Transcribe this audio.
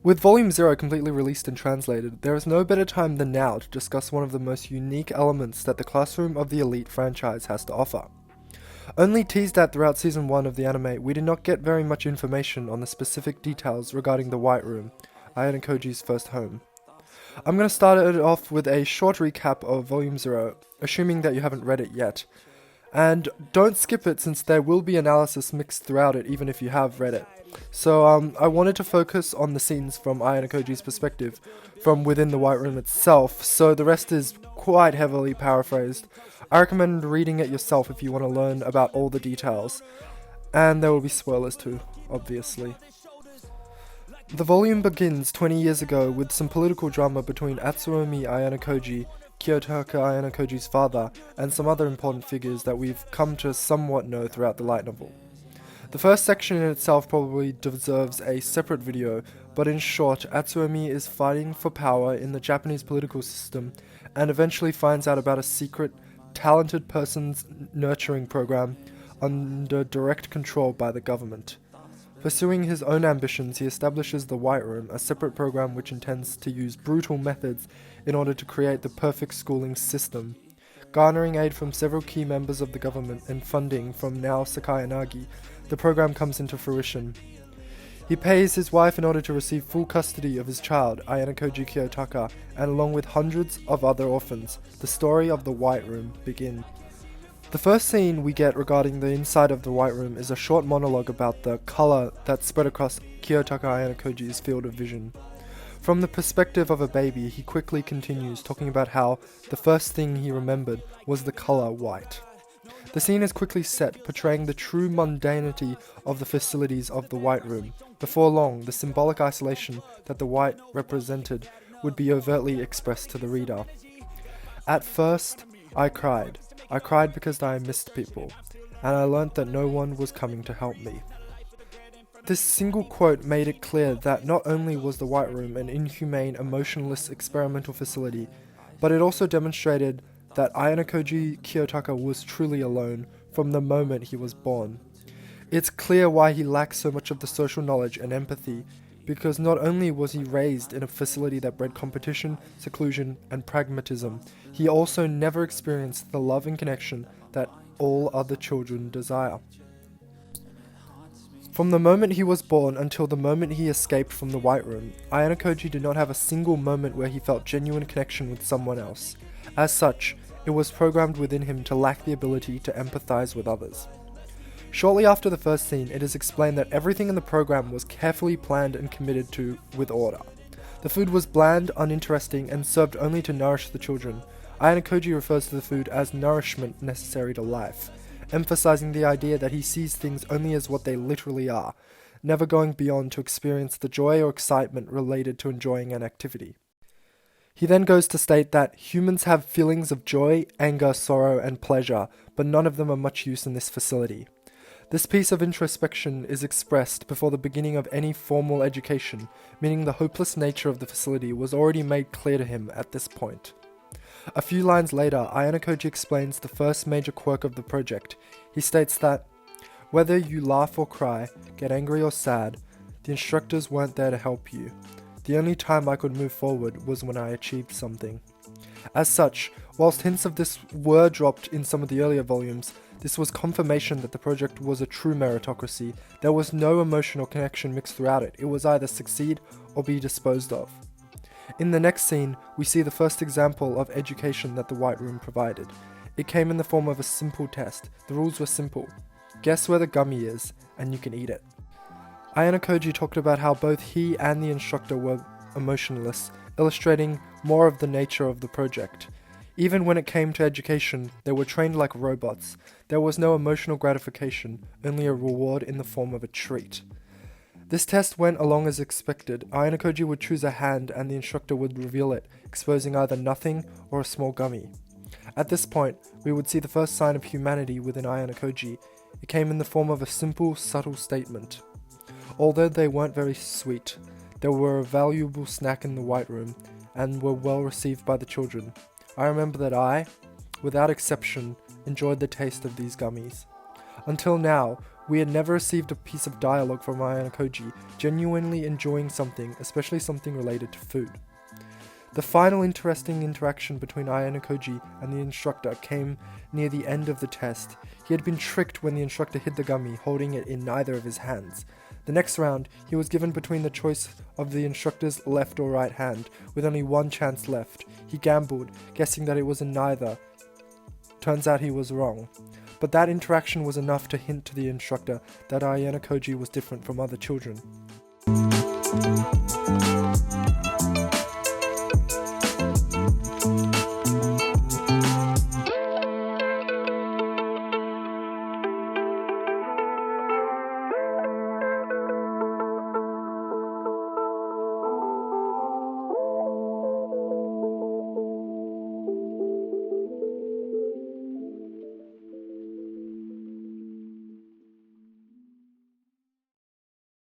With Volume 0 completely released and translated, there is no better time than now to discuss one of the most unique elements that the Classroom of the Elite franchise has to offer. Only teased at throughout Season 1 of the anime, we did not get very much information on the specific details regarding the White Room, Ayanokoji's first home. I'm going to start it off with a short recap of Volume 0, assuming that you haven't read it yet. And don't skip it since there will be analysis mixed throughout it even if you have read it. So I wanted to focus on the scenes from Ayanokoji's perspective, from within the White Room itself, so the rest is quite heavily paraphrased. I recommend reading it yourself if you want to learn about all the details. And there will be spoilers too, obviously. The volume begins 20 years ago with some political drama between Atsuomi Ayanokoji, Kiyotaka Ayanokoji's father, and some other important figures that we've come to somewhat know throughout the light novel. The first section in itself probably deserves a separate video, but in short, Atsuomi is fighting for power in the Japanese political system, and eventually finds out about a secret, talented person's nurturing program under direct control by the government. Pursuing his own ambitions, he establishes the White Room, a separate program which intends to use brutal methods in order to create the perfect schooling system. Garnering aid from several key members of the government and funding from now Sakayanagi, the program comes into fruition. He pays his wife in order to receive full custody of his child, Ayanokoji Kiyotaka, and along with hundreds of other orphans, the story of the White Room begins. The first scene we get regarding the inside of the White Room is a short monologue about the colour that spread across Kiyotaka Ayanokoji's field of vision. From the perspective of a baby, he quickly continues talking about how the first thing he remembered was the colour white. The scene is quickly set, portraying the true mundanity of the facilities of the White Room. Before long, the symbolic isolation that the white represented would be overtly expressed to the reader. At first, I cried. I cried because I missed people, and I learnt that no one was coming to help me. This single quote made it clear that not only was the White Room an inhumane, emotionless experimental facility, but it also demonstrated that Ayanokoji Kiyotaka was truly alone from the moment he was born. It's clear why he lacks so much of the social knowledge and empathy, because not only was he raised in a facility that bred competition, seclusion, and pragmatism, he also never experienced the love and connection that all other children desire. From the moment he was born until the moment he escaped from the White Room, Ayanokoji did not have a single moment where he felt genuine connection with someone else. As such, it was programmed within him to lack the ability to empathize with others. Shortly after the first scene, it is explained that everything in the program was carefully planned and committed to with order. The food was bland, uninteresting, and served only to nourish the children. Ayanokoji refers to the food as nourishment necessary to life, emphasizing the idea that he sees things only as what they literally are, never going beyond to experience the joy or excitement related to enjoying an activity. He then goes to state that humans have feelings of joy, anger, sorrow, and pleasure, but none of them are much use in this facility. This piece of introspection is expressed before the beginning of any formal education, meaning the hopeless nature of the facility was already made clear to him at this point. A few lines later, Ayanokoji explains the first major quirk of the project. He states that, whether you laugh or cry, get angry or sad, the instructors weren't there to help you. The only time I could move forward was when I achieved something. As such, whilst hints of this were dropped in some of the earlier volumes, this was confirmation that the project was a true meritocracy. There was no emotional connection mixed throughout it. It was either succeed or be disposed of. In the next scene, we see the first example of education that the White Room provided. It came in the form of a simple test. The rules were simple. Guess where the gummy is, and you can eat it. Ayanokoji talked about how both he and the instructor were emotionless, illustrating more of the nature of the project. Even when it came to education, they were trained like robots. There was no emotional gratification, only a reward in the form of a treat. This test went along as expected. Ayanokoji would choose a hand and the instructor would reveal it, exposing either nothing or a small gummy. At this point, we would see the first sign of humanity within Ayanokoji. It came in the form of a simple, subtle statement. Although they weren't very sweet, they were a valuable snack in the White Room and were well received by the children. I remember that I, without exception, enjoyed the taste of these gummies. Until now, We had never received a piece of dialogue from Ayanokoji genuinely enjoying something, especially something related to food. The final interesting interaction between Ayanokoji and the instructor came near the end of the test. He had been tricked when the instructor hid the gummy, holding it in neither of his hands. The next round, he was given between the choice of the instructor's left or right hand, with only one chance left. He gambled, guessing that it was in neither. Turns out he was wrong. But that interaction was enough to hint to the instructor that Ayanokoji was different from other children.